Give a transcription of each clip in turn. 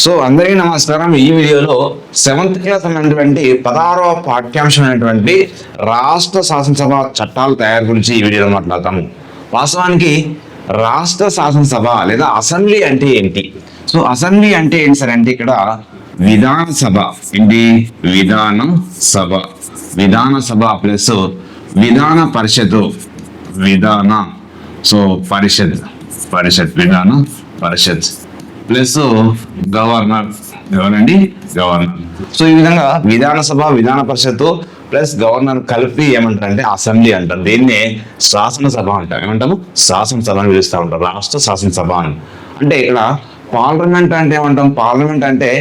So అందరికీ నమస్కారం. ఈ వీడియోలో 7th క్లాస్ అనేటువంటి 16వ పాఠ్యాంశం అనేటువంటి రాష్ట్ర శాసనసభ చట్టాల తయారు గురించి ఈ వీడియోలో మాట్లాడతాము. వాస్తవానికి రాష్ట్ర శాసనసభ లేదా అసెంబ్లీ అంటే ఏంటి? సో అసెంబ్లీ అంటే ఏంటి సార్ అంటే ఇక్కడ విధానసభ ఏంటి? విధానసభ ప్లస్ విధాన పరిషత్ విధాన పరిషత్ ప్లస్ గవర్నర్. సో ఈ విధంగా విధానసభ, విధాన పరిషత్తు ప్లస్ గవర్నర్ కలిపి ఏమంటారంటే అసెంబ్లీ అంటారు. దీన్నే శాసనసభ అంటారు. ఏమంటాము? శాసనసభ అని పిలుస్తూ ఉంటారు, రాష్ట్ర శాసనసభ అని. అంటే ఇక్కడ పార్లమెంట్ అంటే ఏమంటాం? పార్లమెంట్ అంటే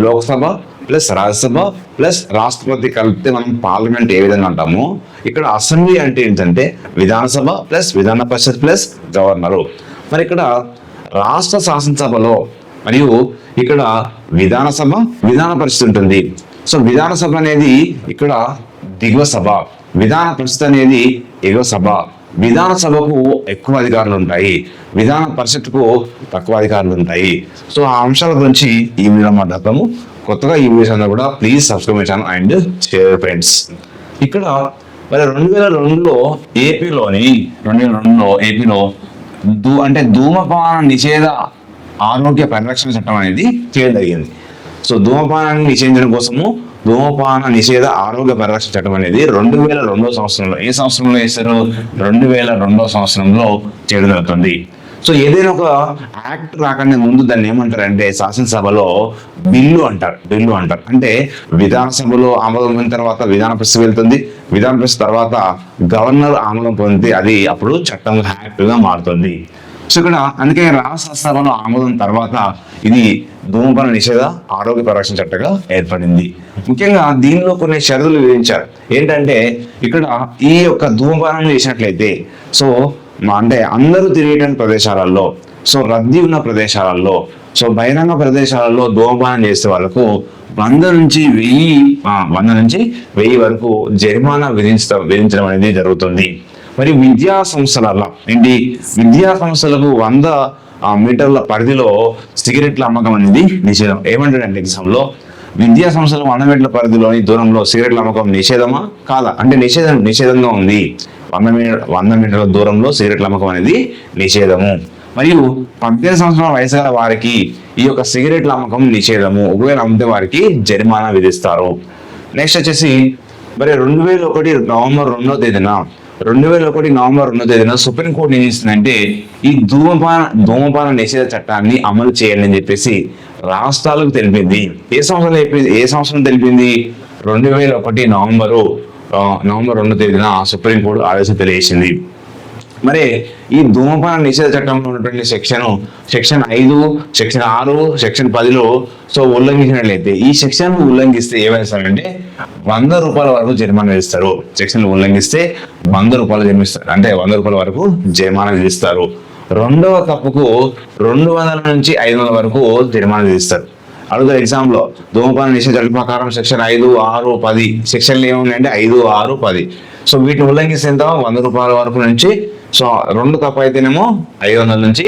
లోక్సభ ప్లస్ రాజ్యసభ ప్లస్ రాష్ట్రపతి కలిపితే మనం పార్లమెంట్ ఏ విధంగా అంటాము. ఇక్కడ అసెంబ్లీ అంటే ఏంటంటే విధానసభ ప్లస్ విధాన పరిషత్ ప్లస్ గవర్నరు. మరి ఇక్కడ రాష్ట్ర శాసనసభలో మరియు ఇక్కడ విధానసభ, విధాన పరిషత్ ఉంటుంది. సో విధానసభ అనేది ఇక్కడ దిగువ సభ, విధాన పరిషత్ అనేది ఎగువ సభ. విధానసభకు ఎక్కువ అధికారులు ఉంటాయి, విధాన పరిషత్కు తక్కువ అధికారులు ఉంటాయి. సో ఆ అంశాల గురించి ఈ వీడియో మాట్లాడతాము. కొత్తగా ఈ వీడియోస్ అందరూ కూడా please subscribe my channel and share friends. ఇక్కడ మరి 2002లో ఏపీలో అంటే ధూమపాన నిషేధ ఆరోగ్య పరిరక్షణ చట్టం అనేది చేయడం జరిగింది. సో ధూమపానాన్ని నిషేధించడం కోసము ధూమపాన నిషేధ ఆరోగ్య పరిరక్షణ చట్టం అనేది 2002 సంవత్సరంలో, ఏ సంవత్సరంలో చేశారు? 2002 సంవత్సరంలో చేయడం జరుగుతుంది. సో ఏదైనా ఒక యాక్ట్ రాకనే ముందు దాన్ని ఏమంటారంటే శాసనసభలో బిల్లు అంటారు. అంటే విధానసభలో ఆమోదం పొందిన తర్వాత విధాన పరిషత్ వెళ్తుంది, విధాన పరిషత్ తర్వాత గవర్నర్ ఆమోదం పొందితే అది అప్పుడు చట్టం యాక్ట్ గా మారుతుంది. సో ఇక్కడ అందుకే రాష్ట్ర సభలో ఆమోదం తర్వాత ఇది ధూమపాన నిషేధ ఆరోగ్య పరిరక్షణ చట్టంగా ఏర్పడింది. ముఖ్యంగా దీనిలో కొన్ని షరతులు విధించారు. ఏంటంటే ఇక్కడ ఈ యొక్క ధూమపానం చేసినట్లయితే సో అంటే అందరూ తిరిగేటువంటి ప్రదేశాలలో, సో రద్దీ ఉన్న ప్రదేశాలలో, సో బహిరంగ ప్రదేశాలలో ధూమపానం చేసే వాళ్ళకు 100 నుంచి 1000 వరకు జరిమానా విధించడం అనేది జరుగుతుంది. మరి విద్యా సంస్థలలో విద్యా సంస్థలకు 100 మీటర్ల పరిధిలో సిగరెట్ల అమ్మకం అనేది నిషేధం. ఏమంటాడంటే ఎగ్జామ్లో విద్యా సంస్థలు 100 మీటర్ల పరిధిలోని దూరంలో సిగరెట్ల అమ్మకం నిషేధమా కాదా అంటే నిషేధంగా ఉంది. 100 మీటర్ల దూరంలో సిగరెట్ల అమ్మకం అనేది నిషేధము. మరియు 18 సంవత్సరాల వయసు గల వారికి ఈ యొక్క సిగరెట్ల అమ్మకం నిషేధము. ఒకవేళ అమ్మితే వారికి జరిమానా విధిస్తారు. నెక్స్ట్ వచ్చేసి మరి 2001 నవంబర్ 2వ తేదీన సుప్రీంకోర్టు ఏం చేసిందంటే ఈ ధూమపాన నిషేధ చట్టాన్ని అమలు చేయాలి అని చెప్పేసి రాష్ట్రాలకు తెలిపింది. ఏ సంవత్సరం తెలిపింది? 2001 నవంబర్ 2వ తేదీన సుప్రీంకోర్టు ఆదేశం తెలియజేసింది. మరి ఈ ధూమపాన నిషేధ చట్టంలో ఉన్నటువంటి సెక్షన్ 5, సెక్షన్ 6, సెక్షన్ 10లో సో ఉల్లంఘించినట్లయితే ఈ సెక్షన్ ఉల్లంఘిస్తే ఏమేస్తారంటే 100 రూపాయల వరకు జరిమానా విధిస్తారు. సెక్షన్ ఉల్లంఘిస్తే 100 రూపాయలు జమిస్తారు, అంటే 100 రూపాయల వరకు జరిమానా విధిస్తారు. రెండవ తప్పుకు 200 నుంచి 500 వరకు జరిమానా విధిస్తారు. అడుగుతారు ఎగ్జామ్ లో ధూమపాన నిషేధ చట్టం ప్రకారం సెక్షన్ 5, 6, 10 సెక్షన్లు ఏమున్నాయంటే 5, 6, 10. సో వీటిని ఉల్లంఘిస్తే ఎంత? 100 రూపాయల వరకు నుంచి, సో 2 తప్పు అయితేనేమో 500 నుంచి,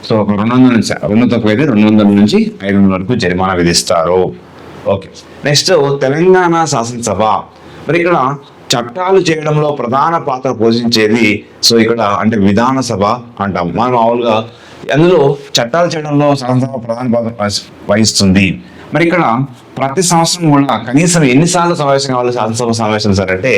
సో 200 నుంచి 2 తప్పు అయితే 200 నుంచి 500 వరకు జరిమానా విధిస్తారు. ఓకే, నెక్స్ట్ తెలంగాణ శాసనసభ. మరి ఇక్కడ చట్టాలు చేయడంలో ప్రధాన పాత్ర పోషించేది సో ఇక్కడ అంటే విధానసభ అంటాం మనం మామూలుగా. అందులో చట్టాలు చేయడంలో శాసనసభ ప్రధాన పాత్ర వహిస్తుంది. మరి ఇక్కడ ప్రతి సంవత్సరం కూడా కనీసం ఎన్నిసార్లు సమావేశం కావాలి శాసనసభ సమావేశం సార్ అంటే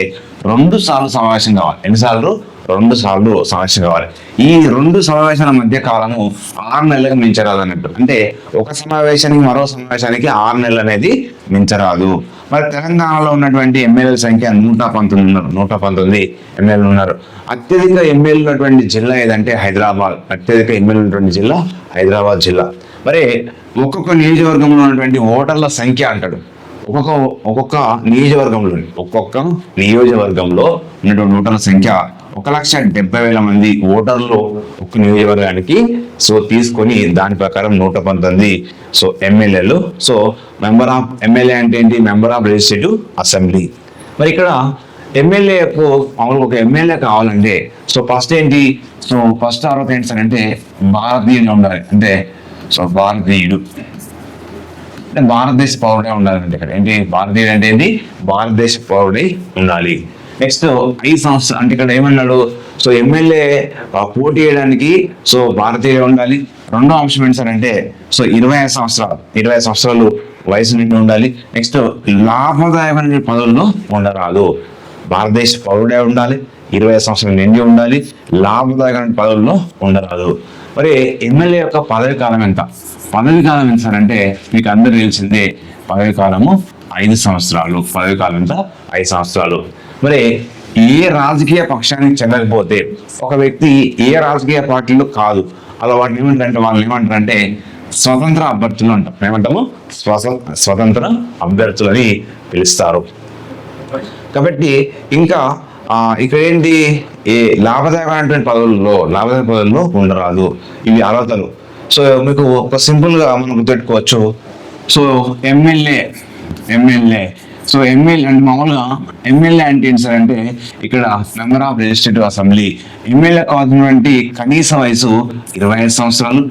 2 సార్లు సమావేశం కావాలి. ఎన్నిసార్లు? 2 సార్లు సమావేశం కావాలి. ఈ 2 సమావేశాల మధ్య కాలము 6 నెలలకు మించరాదు అన్నట్టు. అంటే ఒక సమావేశానికి మరో సమావేశానికి 6 నెలలు అనేది మించరాదు. మరి తెలంగాణలో ఉన్నటువంటి ఎమ్మెల్యేల సంఖ్య 119 ఎమ్మెల్యేలు ఉన్నారు. అత్యధిక ఎమ్మెల్యేలు ఉన్నటువంటి జిల్లా ఏదంటే హైదరాబాద్. అత్యధిక ఎమ్మెల్యేలు ఉన్నటువంటి జిల్లా హైదరాబాద్ జిల్లా. మరి ఒక్కొక్క నియోజకవర్గంలో ఉన్నటువంటి ఓటర్ల సంఖ్య అంటాడు. ఒక్కొక్క నియోజకవర్గంలో ఉన్నటువంటి ఓటర్ల సంఖ్య 1,70,000 మంది ఓటర్లు ఒక్క నియోజకవర్గానికి సో తీసుకొని దాని ప్రకారం 119 సో ఎమ్మెల్యేలు. సో ఎమ్మెల్యే అంటే ఏంటి? Member of legislative assembly. మరి ఇక్కడ ఎమ్మెల్యేకు మామూలుగా ఒక ఎమ్మెల్యే కావాలంటే సో ఫస్ట్ ఏంటి? సో ఫస్ట్ అర్హత ఏంటి సార్ అంటే భారతీయులు ఉండాలి. అంటే సో భారతీయుడు అంటే భారతదేశ పౌరుడే ఉండాలంటే ఇక్కడ ఏంటి భారతీయుడు అంటే ఏంటి భారతదేశ పౌరుడై ఉండాలి. నెక్స్ట్ 5 సంవత్సరాలు అంటే ఇక్కడ ఏమన్నాడు, సో ఎమ్మెల్యే పోటీ చేయడానికి సో భారతీయుడు ఉండాలి. రెండో అంశం ఏంటి సార్ అంటే సో 25 సంవత్సరాలు వయసు నిండి ఉండాలి. నెక్స్ట్ లాభదాయకమైన పదవుల్లో ఉండరాదు, భారతదేశ పౌరుడే ఉండాలి, 20 సంవత్సరాలు నిండి ఉండాలి, లాభదాయకమైన పదవుల్లో ఉండరాదు. మరి ఎమ్మెల్యే యొక్క పదవి కాలం ఎంత? పదవి కాలం ఎంత సార్ అంటే మీకు అందరూ తెలిసిందే, పదవి కాలము 5 సంవత్సరాలు. పదవి కాలం ఎంత? 5 సంవత్సరాలు. మరి ఏ రాజకీయ పక్షానికి చెందకపోతే ఒక వ్యక్తి ఏ రాజకీయ పార్టీలో కాదు, అలా వాటిని ఏమంటారంటే స్వతంత్ర అభ్యర్థులు అంటాం. ఏమంటాము? స్వతంత్ర అభ్యర్థులు అని పిలుస్తారు. కాబట్టి ఇంకా ఇక్కడ ఏంటి, ఏ లాభదాయకమైనటువంటి పదవుల్లో ఉండరాదు. ఇవి అర్హతలు. సో మీకు ఒక సింపుల్ గా మనం గుర్తుపెట్టుకోవచ్చు. సో ఎమ్మెల్యే సో ఎమ్మెల్యే అంటే మామూలుగా ఎమ్మెల్యే అంటే ఏంటి సార్ అంటే ఇక్కడ member of legislative assembly. MLA కావాల్సినటువంటి కనీస వయసు 25 సంవత్సరాలు.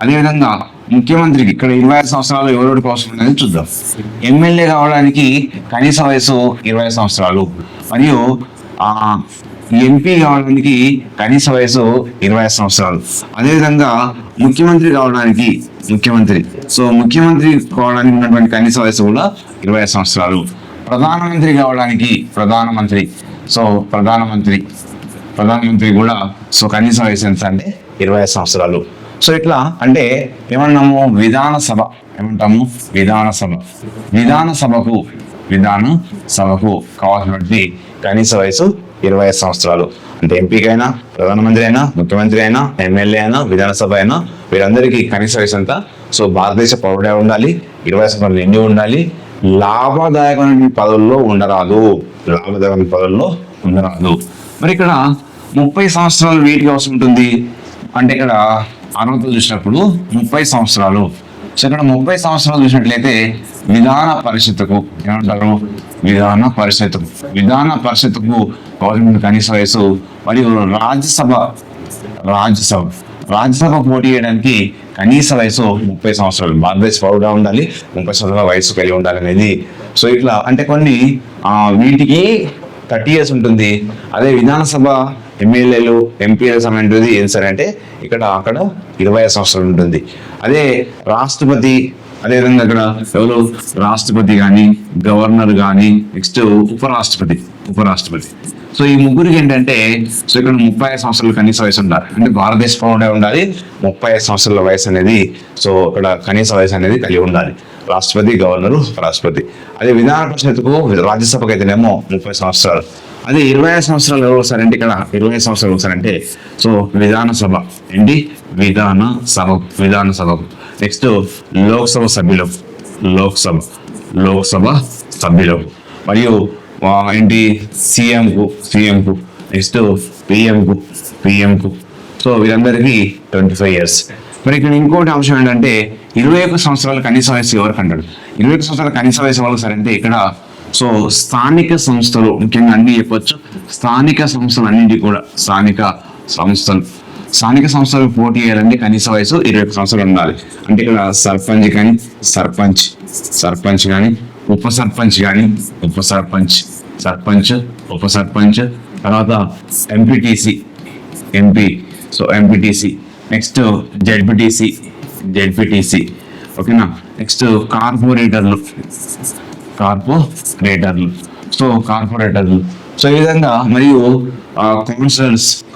అదేవిధంగా ముఖ్యమంత్రికి ఇక్కడ 25 సంవత్సరాలు ఎవరెవరికి అవసరం అనేది చూద్దాం. ఎమ్మెల్యే కావడానికి కనీస వయసు 20 సంవత్సరాలు, మరియు ఎంపీ కావడానికి కనీస వయసు 20 సంవత్సరాలు. అదేవిధంగా ముఖ్యమంత్రి కావడానికి ఉన్నటువంటి కనీస వయసు కూడా 20 సంవత్సరాలు. ప్రధానమంత్రి కావడానికి ప్రధానమంత్రి కూడా సో కనీస వయసు ఎంత అంటే 20 సంవత్సరాలు. సో ఇట్లా అంటే ఏమన్నాము, విధానసభకు కావాల్సినటువంటి కనీస వయసు 20 సంవత్సరాలు. అంటే ఎంపీకైనా, ప్రధానమంత్రి అయినా, ముఖ్యమంత్రి అయినా, ఎమ్మెల్యే అయినా, విధానసభ అయినా వీరందరికీ కనీస వయసు ఎంత? సో భారతదేశ పౌరుడే ఉండాలి, 20 సంవత్సరాలు నిండి ఉండాలి, లాభదాయకమైన పదవుల్లో ఉండరాదు. మరి ఇక్కడ 30 సంవత్సరాలు వీటికి అవసరం ఉంటుంది. అంటే ఇక్కడ అర్హతలు చూసినప్పుడు 30 సంవత్సరాలు. సో ఇక్కడ 30 సంవత్సరాలు చూసినట్లయితే విధాన పరిషత్తుకు గవర్నమెంట్ కనీస వయసు, మరియు రాజ్యసభ పోటీ చేయడానికి కనీస వయసు 30 సంవత్సరాలు. భారతదేశ పౌరుగా ఉండాలి, 30 సంవత్సరాల వయసు కలిగి ఉండాలి అనేది. సో ఇట్లా అంటే కొన్ని వీటికి 30 years ఉంటుంది. అదే విధానసభ ఎమ్మెల్యేలు, ఎంపీల సమయం ఏం సరే అంటే అక్కడ 20 సంవత్సరాలు ఉంటుంది. అదే రాష్ట్రపతి, అదేవిధంగా ఇక్కడ ఎవరు రాష్ట్రపతి కానీ, గవర్నర్ కానీ, నెక్స్ట్ ఉపరాష్ట్రపతి. సో ఈ ముగ్గురికి ఏంటంటే సో ఇక్కడ 35 సంవత్సరాలు కనీస వయసు ఉండాలి. అంటే భారతదేశ పౌరుడే ఉండాలి, 35 సంవత్సరాల వయసు అనేది సో ఇక్కడ కనీస వయసు అనేది కలిగి ఉండాలి. రాష్ట్రపతి, గవర్నరు, రాష్ట్రపతి. అదే విధాన పరిషత్తుకు, రాజ్యసభకు అయితేనేమో 30 సంవత్సరాలు. అదే 20 సంవత్సరాలు ఎవరు వస్తారంటే ఇక్కడ 20 సంవత్సరాలు వస్తారంటే సో విధానసభ నెక్స్ట్ లోక్సభ సభ్యులు, మరియు ఏంటి సీఎంకు, నెక్స్ట్ పిఎంకు. సో వీరందరికీ 25 years. మరి ఇక్కడ ఇంకోటి అంశం ఏంటంటే 21 సంవత్సరాల కనీస వయసు ఎవరికి అంటాడు? 21 సంవత్సరాల కనీస వయసు ఎవరు సార్ అంటే ఇక్కడ సో స్థానిక సంస్థలు, ముఖ్యంగా అన్ని చెప్పొచ్చు, స్థానిక సంస్థలు పోటీ చేయాలంటే కనీస వయసు 21 సంవత్సరాలు ఉండాలి. అంటే ఇక్కడ సర్పంచ్ కానీ ఉప సర్పంచ్, తర్వాత ఎంపీటీసీ, నెక్స్ట్ జెడ్పీటీసీ, ఓకేనా. నెక్స్ట్ కార్పొరేటర్లు. సో ఈ విధంగా మరియు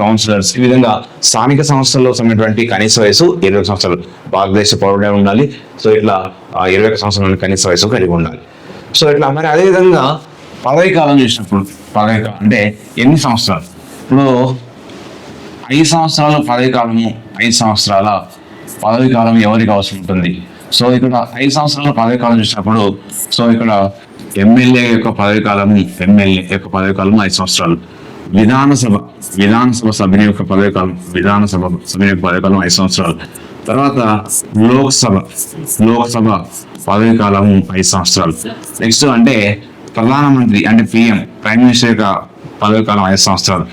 కౌన్సిలర్స్ ఈ విధంగా స్థానిక సంస్థల్లో ఉన్నటువంటి కనీస వయసు 20 సంవత్సరాలు. భారతదేశ పౌరుడే ఉండాలి. సో ఇట్లా 21 సంవత్సరాల కనీస వయసు కలిగి ఉండాలి. సో ఇట్లా మరి అదేవిధంగా పదవి కాలం చూసినప్పుడు అంటే ఎన్ని సంవత్సరాలు? ఇప్పుడు 5 సంవత్సరాల పదవి కాలము, 5 సంవత్సరాల పదవి కాలం ఎవరికి అవసరం ఉంటుంది? సో ఇక్కడ 5 సంవత్సరాల పదవి కాలం చూసినప్పుడు సో ఇక్కడ ఎమ్మెల్యే యొక్క పదవి కాలము 5 సంవత్సరాలు. విధానసభ సభ్యుని యొక్క పదవి కాలం 5 సంవత్సరాలు. తర్వాత లోక్సభ పదవి కాలము 5 సంవత్సరాలు. నెక్స్ట్ అంటే ప్రధానమంత్రి అంటే ప్రైమ్ మినిస్టర్ యొక్క పదవి కాలం 5 సంవత్సరాలు.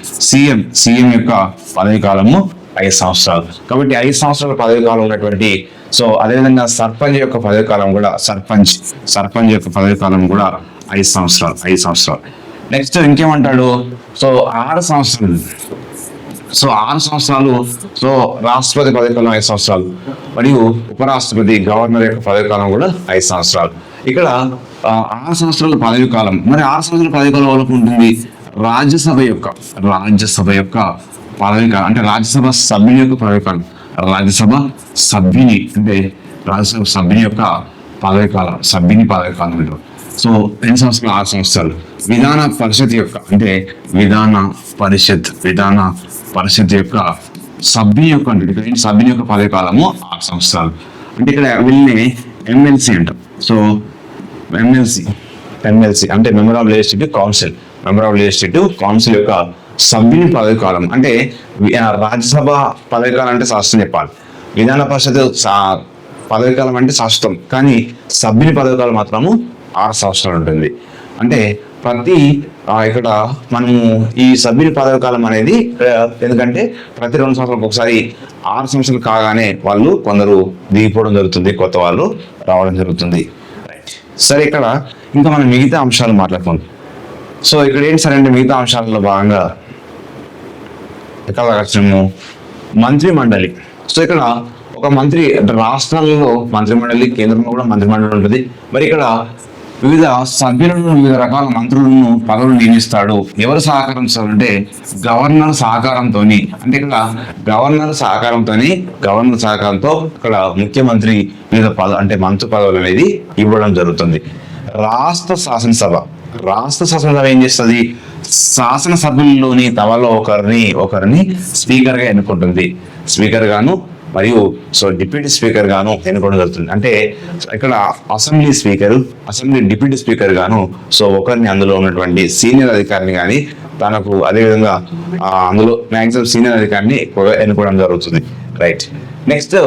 సీఎం యొక్క పదవి కాలము 5 సంవత్సరాలు. కాబట్టి 5 సంవత్సరాల పదవి కాలం ఉన్నటువంటి సో అదేవిధంగా సర్పంచ్ యొక్క పదవి కాలం కూడా సర్పంచ్ యొక్క పదవి కాలం కూడా 5 సంవత్సరాలు. నెక్స్ట్ ఇంకేమంటాడు, సో 6 సంవత్సరాలు. సో 6 సంవత్సరాలు. సో రాష్ట్రపతి పదవి కాలం 5 సంవత్సరాలు, మరియు ఉపరాష్ట్రపతి గవర్నర్ యొక్క పదవి కాలం కూడా 5 సంవత్సరాలు. ఇక్కడ 6 సంవత్సరాల పదవి కాలం. మరి 6 సంవత్సరాల పదవి కాలం వరకు ఉంటుంది రాజ్యసభ యొక్క పదవి కాలం, అంటే రాజ్యసభ సభ్యుని యొక్క పదవి కాలం. రాజ్యసభ సభ్యుని అంటే రాజ్యసభ సభ్యుని యొక్క పదవి కాలం, సభ్యుని పదవి కాలం అంటారు. సో 2 సంవత్సరాలు, 6 సంవత్సరాలు. విధాన పరిషత్ యొక్క అంటే విధాన పరిషత్ యొక్క సభ్యుని యొక్క అంటే ఇక్కడ సభ్యుని యొక్క పదవి కాలము 6 సంవత్సరాలు. అంటే ఇక్కడ వీళ్ళని ఎమ్మెల్సీ అంటాం. సో ఎమ్మెల్సీ అంటే మెంబర్ ఆఫ్ లెజిస్లేటివ్ కౌన్సిల్ యొక్క సభ్యుని పదవి కాలం. అంటే రాజ్యసభ పదవి కాలం అంటే శాస్త్రం చెప్పాలి, విధాన పరిషత్ పదవి కాలం అంటే శాశ్వతం, కానీ సభ్యుని పదవి కాలం మాత్రము 6 సంవత్సరాలు ఉంటుంది. అంటే ప్రతి ఇక్కడ మనము ఈ సభ్యుని పదవి కాలం అనేది ఎందుకంటే ప్రతి 2 సంవత్సరాలకు ఒకసారి 6 సంవత్సరాలు కాగానే వాళ్ళు కొందరు దిగిపోవడం జరుగుతుంది, కొత్త వాళ్ళు రావడం జరుగుతుంది. సరే, ఇక్కడ ఇంకా మనం మిగతా అంశాలు మాట్లాడుకుందాం. సో ఇక్కడ ఏంటి సరే అంటే మిగతా అంశాలలో భాగంగా ఎక్కడ వచ్చినాము మంత్రి మండలి. సో ఇక్కడ ఒక మంత్రి అంటే రాష్ట్రాలలో మంత్రిమండలి, కేంద్రంలో కూడా మంత్రిమండలి ఉంటుంది. మరి ఇక్కడ వివిధ సభ్యులను, వివిధ రకాల మంత్రులను పదవులు నియమిస్తాడు. ఎవరు సహకారం అంటే గవర్నర్ సహకారంతో. అంటే ఇక్కడ గవర్నర్ సహకారంతో ఇక్కడ ముఖ్యమంత్రి వివిధ అంటే మంత్రి పదవులు అనేది ఇవ్వడం జరుగుతుంది. రాష్ట్ర శాసనసభ ఏం చేస్తుంది, శాసనసభ్యుల్లోని తమలో ఒకరిని స్పీకర్ గా ఎన్నుకుంటుంది. స్పీకర్ గాను మరియు సో డిప్యూటీ స్పీకర్ గాను ఎన్నుకోవడం జరుగుతుంది. అంటే ఇక్కడ అసెంబ్లీ డిప్యూటీ స్పీకర్ గాను సో ఒకరిని అందులో ఉన్నటువంటి సీనియర్ అధికారిని కానీ తనకు అదేవిధంగా అందులో మ్యాక్సిమం సీనియర్ అధికారిని ఎక్కువగా ఎన్నుకోవడం జరుగుతుంది. రైట్. నెక్స్ట్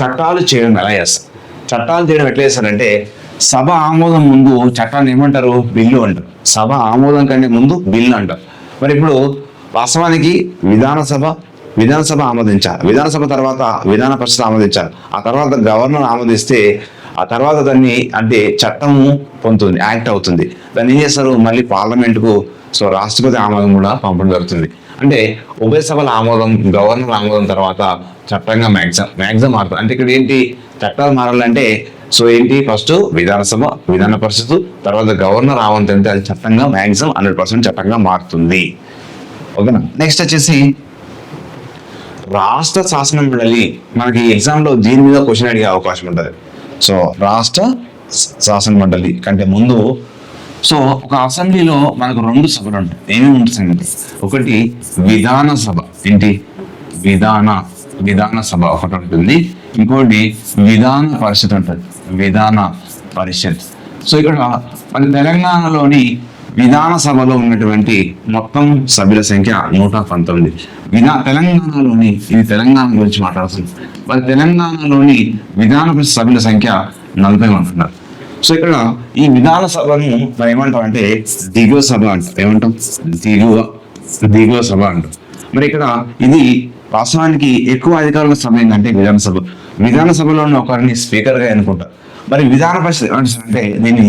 చట్టాలు చేయడం ఎలా చేస్తారు? చట్టాలు చేయడం ఎట్లా చేస్తారంటే సభ ఆమోదం ముందు చట్టాన్ని ఏమంటారు, బిల్లు అంటారు. సభ ఆమోదం కంటే ముందు బిల్లు అంటారు. మరి ఇప్పుడు వాస్తవానికి విధానసభ ఆమోదించాలి, విధానసభ తర్వాత విధాన పరిషత్ ఆమోదించాలి, ఆ తర్వాత గవర్నర్ ఆమోదిస్తే ఆ తర్వాత దాన్ని అంటే చట్టము పొందుతుంది, యాక్ట్ అవుతుంది. దాన్ని ఏం చేస్తారు, మళ్ళీ పార్లమెంటుకు సో రాష్ట్రపతి ఆమోదం కూడా పంపడం జరుగుతుంది. అంటే ఉభయ సభల ఆమోదం, గవర్నర్ ఆమోదం తర్వాత చట్టంగా మ్యాక్సిమం మారుతుంది. అంటే ఇక్కడ ఏంటి చట్టాలు మారాలంటే సో ఏంటి ఫస్ట్ విధాన పరిషత్ తర్వాత గవర్నర్ ఆమోదం, అది చట్టంగా మ్యాక్సిమం 100% చట్టంగా మారుతుంది. ఓకేనా. నెక్స్ట్ వచ్చేసి రాష్ట్ర శాసన మండలి. మనకి ఎగ్జామ్లో దీని మీద క్వశ్చన్ అడిగే అవకాశం ఉంటుంది. సో రాష్ట్ర శాసన మండలి కంటే ముందు సో ఒక అసెంబ్లీలో మనకు 2 సభలు ఉంటాయి. ఏమేమి ఉంటుంది, ఒకటి విధానసభ, విధాన సభ ఒకటి ఉంటుంది, ఇంకోటి విధాన పరిషత్ ఉంటుంది, విధాన పరిషత్. సో ఇక్కడ మన తెలంగాణలోని విధాన సభలో ఉన్నటువంటి మొత్తం సభ్యుల సంఖ్య 119. తెలంగాణలోని ఇది తెలంగాణ గురించి మాట్లాడుతుంది. మరి తెలంగాణలోని విధాన పరిషత్ సభ్యుల సంఖ్య 40 అంటున్నారు. సో ఇక్కడ ఈ విధాన సభను మనం ఏమంటాం అంటే దిగువ సభ అంటాం. ఏమంటాం, దిగువ సభ అంటాం. మరి ఇక్కడ ఇది రాష్ట్రానికి ఎక్కువ అధికారుల సభ ఏంటంటే విధానసభలోని ఒకరిని స్పీకర్ గా ఎన్నుకుంటారు. మరి విధాన పరిషత్ అంటే దీన్ని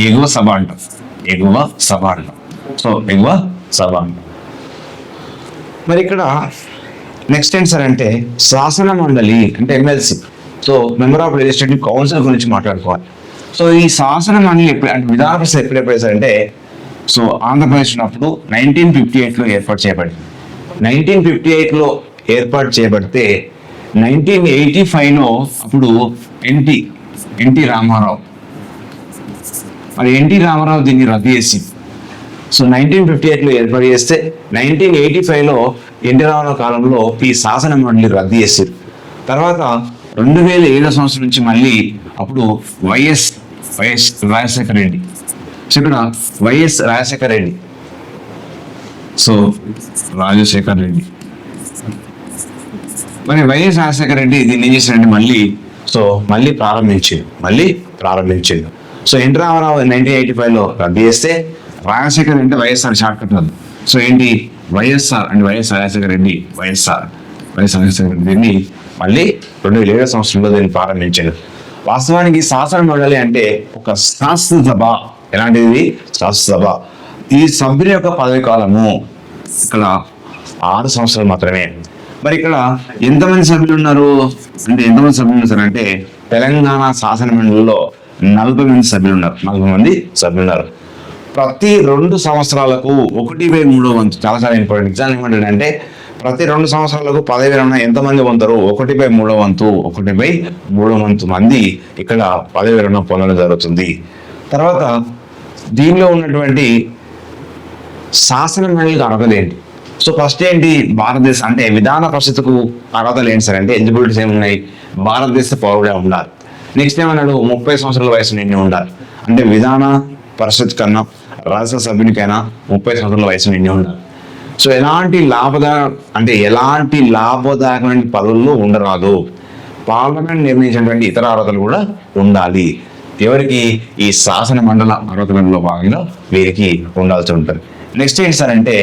ఎగువ సభ అంటాం. సో ఎగువ సభ అంటాం. మరి ఇక్కడ నెక్స్ట్ ఏంటి సార్ అంటే శాసన మండలి అంటే MLC. So member of legislative council గురించి మాట్లాడుకోవాలి. సో ఈ శాసన మండలి అంటే విధాన పరిషత్ ఎప్పుడు అంటే సో ఆంధ్రప్రదేశ్ ఉన్నప్పుడు 1958లో ఏర్పాటు చేయబడింది. 1958లో ఏర్పాటు చేయబడితే 1985లో అప్పుడు ఎన్టీ రామారావు, మరి ఎన్టీ రామారావు దీన్ని రద్దు చేసి సో 1958లో ఏర్పాటు చేస్తే 1985లో ఎన్టీ రామారావు కాలంలో ఈ శాసన మండలి రద్దు చేశారు. తర్వాత 2007 సంవత్సరం నుంచి మళ్ళీ అప్పుడు వైఎస్ రాజశేఖర రెడ్డి. సో ఇక్కడ వైఎస్ రాజశేఖర రెడ్డి, సో రాజశేఖర రెడ్డి, మరి వైఎస్ రాజశేఖర రెడ్డి దీన్ని ఏం చేశారంటే మళ్ళీ ప్రారంభించేది. సో ఎన్టీ రామారావు 1985లో రద్దు చేస్తే రాజశేఖర రెడ్డి వైఎస్ఆర్ షార్ట్ కట్ రద్దు. సో ఏంటి వైఎస్ఆర్ అంటే వైఎస్ రాజశేఖర రెడ్డి, వైఎస్ రాజశేఖర రెడ్డి దీన్ని మళ్ళీ 2007 సంవత్సరంలో దీన్ని ప్రారంభించారు. వాస్తవానికి శాసన మండలి అంటే ఒక శాసనసభ. ఎలాంటిది? శాసనసభ. ఈ సభ్యుల యొక్క పదవి కాలము ఇక్కడ 6 సంవత్సరాలు మాత్రమే. మరి ఇక్కడ ఎంతమంది సభ్యులు ఉన్నారు అంటే ఎంతమంది సభ్యులు ఉన్నారు అంటే తెలంగాణ శాసన మండలిలో 40 మంది సభ్యులు ఉన్నారు. 40 మంది సభ్యులు ఉన్నారు. ప్రతి 2 సంవత్సరాలకు 1/3 వంతు, చాలా చాలా ఇంపార్టెంట్. ఎగ్జామ్ ఏమంటాడంటే ప్రతి 2 సంవత్సరాలకు పదవి విరమణ ఎంతమంది పొందుతారు? 1/3 వంతు. 1/3 వంతు మంది ఇక్కడ పదవి విరమణ పొందడం జరుగుతుంది. తర్వాత దీనిలో ఉన్నటువంటి శాసన మండలికి అర్హతలు ఏంటి? సో ఫస్ట్ ఏంటి? భారతదేశం అంటే విధాన పరిషత్తుకు అర్హతలు ఏంటి సార్ అంటే ఎలిజిబిలిటీస్ ఏమున్నాయి? భారతదేశ పౌరుడే ఉండాలి. నెక్స్ట్ ఏమన్నాడు? 30 సంవత్సరాల వయసు నిండి ఉండాలి. అంటే విధాన పరిషత్ కన్నా రాజ్యసభ సభ్యునికైనా 30 సంవత్సరాల వయసు నిండి ఉండాలి. సో ఎలాంటి లాభదాయకమైన పదవుల్లో ఉండరాదు. పార్లమెంట్ నిర్ణయించినటువంటి ఇతర అర్హతలు కూడా ఉండాలి. ఎవరికి? ఈ శాసన మండల అర్హతలలో భాగంగా వీరికి ఉండాల్సి ఉంటుంది. నెక్స్ట్ ఏంటి సార్ అంటే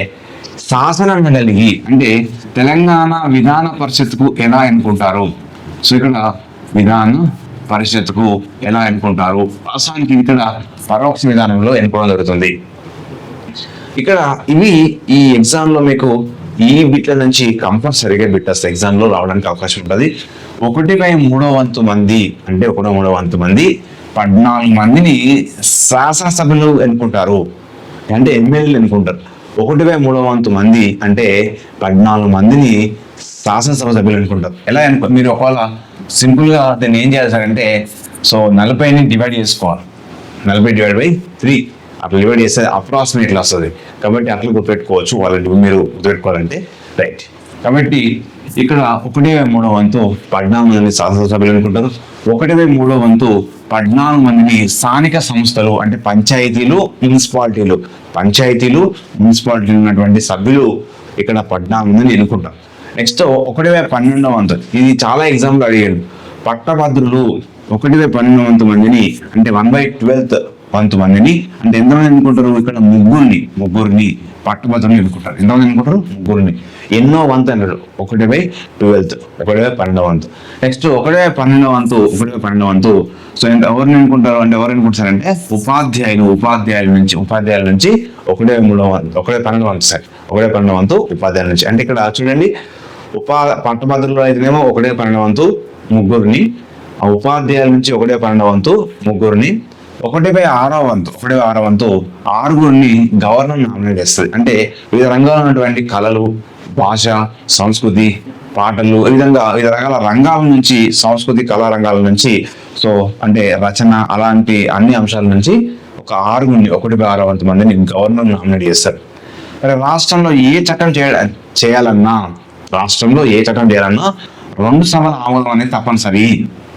శాసన మండలికి అంటే తెలంగాణ విధాన పరిషత్కు ఎలా ఎన్నుకుంటారు? సో ఇక్కడ విధాన పరిషత్కు ఎలా ఎన్నుకుంటారు? వాస్తవానికి ఇక్కడ పరోక్ష విధానంలో ఎన్నుకోవడం జరుగుతుంది. ఇక్కడ ఇవి ఈ ఎగ్జామ్ లో మీకు ఈ బిట్ల నుంచి కంపల్సరీగా బిట్ వస్తాయి. ఎగ్జామ్ లో రావడానికి అవకాశం ఉంటుంది. 1/3 వంతు మంది అంటే 1/3 వంతు మంది 14 మందిని శాసనసభ్యులు ఎన్నుకుంటారు అంటే ఎమ్మెల్యేలు ఎన్నుకుంటారు. 1/3 వంతు మంది అంటే 14 మందిని శాసనసభ సభ్యులు ఎన్నుకుంటారు. ఎలా మీరు ఒకవేళ సింపుల్ గా దాన్ని ఏం చేయాలి సార్ అంటే సో 40ని డివైడ్ చేసుకోవాలి. 40/3 అట్లా డివైడ్ చేస్తే అప్రాక్సిమేట్లీ వస్తుంది. కాబట్టి అట్లా గుర్తుపెట్టుకోవచ్చు. వాళ్ళని మీరు గుర్తుపెట్టుకోవాలంటే రైట్. కాబట్టి ఇక్కడ 1/3 వంతు 14 మంది శాసనసభ సభ్యులు ఎన్నుకుంటారు. 1/3 వంతు 14 మందిని స్థానిక సంస్థలు అంటే పంచాయతీలు మున్సిపాలిటీలు ఉన్నటువంటి సభ్యులు ఇక్కడ 14 మందిని ఎన్నుకుంటారు. నెక్స్ట్ 1/12 వంతు, ఇది చాలా ఎగ్జాంపుల్ అడిగాడు. పట్టభద్రులు 1/12 వంతు మందిని అంటే 1/12 వంతు మందిని అంటే ఎంతమంది ఎన్నుకుంటారు? ఇక్కడ ముగ్గురిని పట్టభద్రులు ఎన్నుకుంటారు. ఎంతమంది ఎన్నుకుంటారు? ముగ్గురిని. ఎన్నో వంతు అన్నాడు? 1/12, 1/12 వంతు. నెక్స్ట్ 1/12 వంతు సో ఎవరిని ఎన్నుకుంటారు అంటే ఎవరు ఎన్నుకుంటారంటే ఉపాధ్యాయుల నుంచి 1/12 వంతు సార్ 1/12 వంతు ఉపాధ్యాయుల నుంచి. అంటే ఇక్కడ చూడండి పట్టభద్రులు అయితేనేమో 1/12 వంతు ముగ్గురిని, ఆ ఉపాధ్యాయుల నుంచి 1/12 వంతు ముగ్గురిని, 1/6 వంతు 6గురిని గవర్నర్ నామినేట్ చేస్తుంది. అంటే వివిధ రంగాల్లో ఉన్నటువంటి కళలు, భాష, సంస్కృతి, పాటలు, వివిధ రకాల రంగాల నుంచి, సంస్కృతి కళా రంగాల నుంచి సో అంటే రచన అలాంటి అన్ని అంశాల నుంచి ఒక 1/6 వంతు మందిని గవర్నర్ నామినేట్ చేస్తారు. మరి రాష్ట్రంలో ఏ చట్టం చేయాలన్నా 2 సభల ఆమోదం అనేది తప్పనిసరి.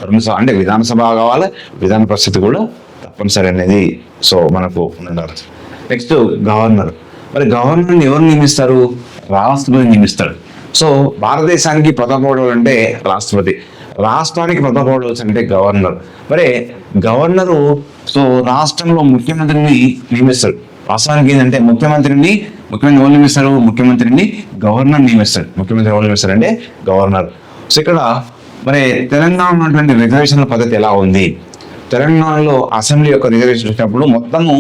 2 సభ అంటే విధానసభ కావాలి, విధాన పరిషత్ కూడా తప్పనిసరి అనేది సో మనకు ఉన్నారు. Next governor. మరి గవర్నర్ని ఎవరు నియమిస్తారు? రాష్ట్రపతి నియమిస్తాడు. సో భారతదేశానికి ప్రథమ పౌరుడు అంటే రాష్ట్రపతి, రాష్ట్రానికి ప్రథమ పౌరుడు అంటే గవర్నర్. మరి గవర్నరు సో రాష్ట్రంలో ముఖ్యమంత్రిని నియమిస్తాడు. వాస్తవానికి ఏంటంటే ముఖ్యమంత్రి ఎవరు నియమిస్తారు? ముఖ్యమంత్రిని గవర్నర్ నియమిస్తాడు. ముఖ్యమంత్రి ఎవరు నియమిస్తారు అంటే గవర్నర్. సో ఇక్కడ మరి తెలంగాణ ఉన్నటువంటి రిజర్వేషన్ల పద్ధతి ఎలా ఉంది? తెలంగాణలో అసెంబ్లీ యొక్క రిజర్వేషన్ వచ్చినప్పుడు మొత్తము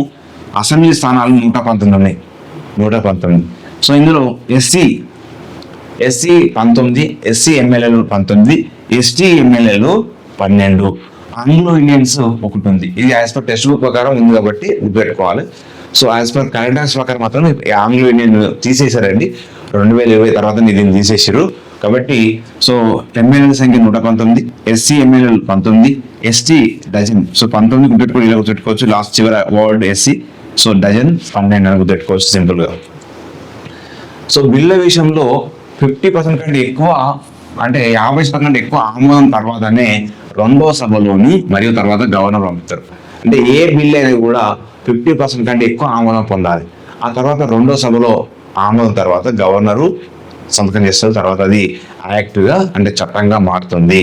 అసెంబ్లీ స్థానాలు 119 ఉన్నాయి. 119. సో ఇందులో ఎస్సీ 19, ఎస్సీ ఎమ్మెల్యేలు 19, ఎస్టీ ఎమ్మెల్యేలు 12, ఆంగ్లో ఇండియన్స్ 1 ఉంది. ఇది యాజ్ పర్ టెక్స్ట్ బుక్ ప్రకారం ఉంది కాబట్టి గుర్తుపెట్టుకోవాలి. So as per current affairs ప్రకారం మాత్రం ఆంగ్లో ఇండియన్ తీసేశారండి. 2020 తర్వాత దీన్ని తీసేసారు. కాబట్టి సో ఎమ్మెల్యేల సంఖ్య 119, ఎస్సీ ఎమ్మెల్యేలు 19, ఎస్టీ డజన్ సో 19 గుర్తుపెట్టుకోవాలి. ఇలా గుర్తుపెట్టుకోవచ్చు. లాస్ట్ చివరి వర్డ్ ఎస్సీ సో డజన్ 12 అని గుర్తుపెట్టుకోవచ్చు సింపుల్ గా. సో బిల్ల విషయంలో 50% కంటే ఎక్కువ అంటే 50% కంటే ఎక్కువ ఆమోదం తర్వాతనే 2వ సభలోని మరియు తర్వాత గవర్నర్ పంపుతారు. అంటే ఏ బిల్ అనేది కూడా 50% కంటే ఎక్కువ ఆమోదం పొందాలి. ఆ తర్వాత 2వ సభలో ఆమోదం తర్వాత గవర్నరు సంతకం చేస్తారు. తర్వాత అది యాక్ట్గా అంటే చట్టంగా మారుతుంది.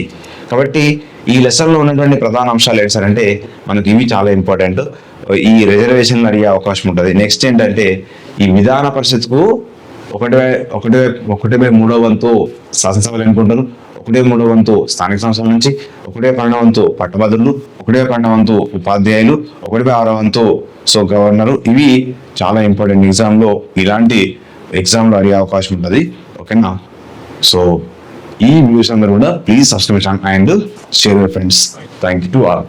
కాబట్టి ఈ లెసన్లో ఉన్నటువంటి ప్రధాన అంశాలు ఏంటి సార్ అంటే మనకి ఇవి చాలా ఇంపార్టెంట్. ఈ రిజర్వేషన్లు అడిగే అవకాశం ఉంటుంది. నెక్స్ట్ ఏంటంటే ఈ విధాన పరిషత్కు 1/3 వంతు శాసనసభలు ఎన్నుకుంటారు, 1/3 వంతు స్థానిక సంస్థల నుంచి, 1/12 వంతు పట్టభద్రులు, 1/12 వంతు ఉపాధ్యాయులు, 1/6 వంతు సో గవర్నరు. ఇవి చాలా ఇంపార్టెంట్. ఎగ్జామ్లో ఇలాంటి ఎగ్జామ్లో అడిగే అవకాశం ఉంటుంది. ఓకేనా? సో ఈ వీడియోస్ అందరూ కూడా please subscribe and share your friends. Thank you to all.